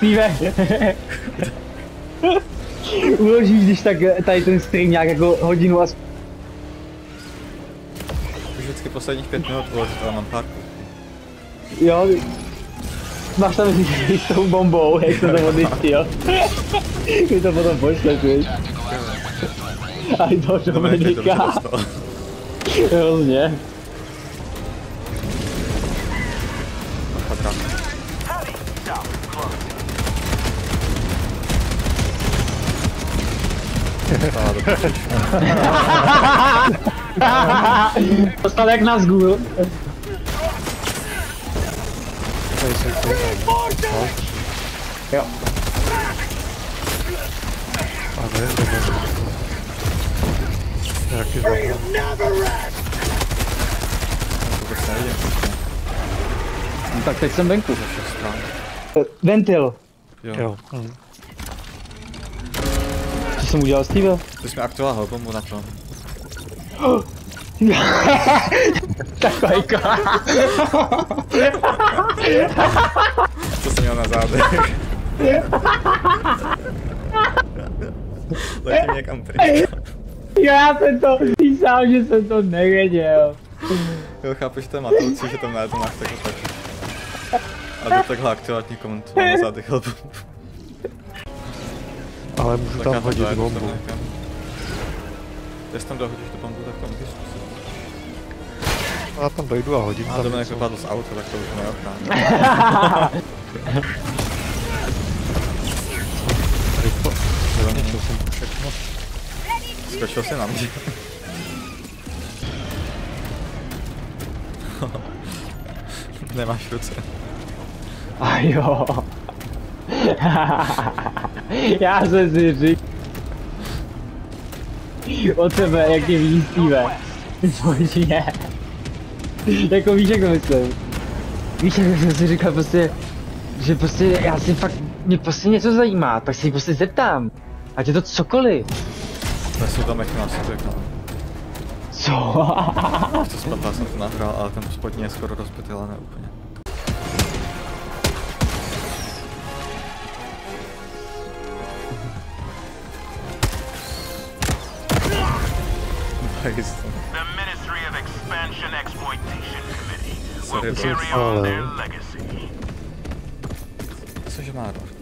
Steve, uložíš když tak tady ten stream nějak jako hodinu a... Už vždycky posledních 5 minut uložit, ale mám párku. Jo, máš tam s tou bombou, jak to tam odjistil. Ty to potom pošleš, víš? Aj do Dominika. Hrozně. Dostal jak nás Google. Jo. No, tak teď jsem venku. Ventil. Jo. Co jsem udělal, Steve? Ty jsi mi aktoval bombu na to. Takový To jsem měl na zádech. Letím někam pryč. Já jsem to písal, že jsem to nevěděl. Jo, chápeš, to je matoucí, že tam najednou máš takhle tak. A to takhle aktivovat někomu, to mám na zádech helbu. Ale můžu Tak tam hodit bombu. Jestli tam dohodíš tu bombu, tak to můžeš zkusit. Já tam dojdu a hodím A tam Dominik něco. vypadl z auta, tak to už neochrání. Rychle. Něco jsem všechno. Skočil si na mě. Nemáš ruce. A jo. Já jsem si říkal. Od tebe, jak je víc, Steve. Bože. Jako víš, jak to myslím. Víš, jak jsem si říkal prostě, že prostě já si fakt, mě prostě něco zajímá, tak si prostě zeptám. Ať je to cokoliv. To jsou tam jak nás řekl. Co? To spadla jsem to nahrál, ale ten spodní je skoro rozbitý, ale ne úplně. The Ministry of Expansion Exploitation Committee will Sorry, carry on their legacy. Cože má rod?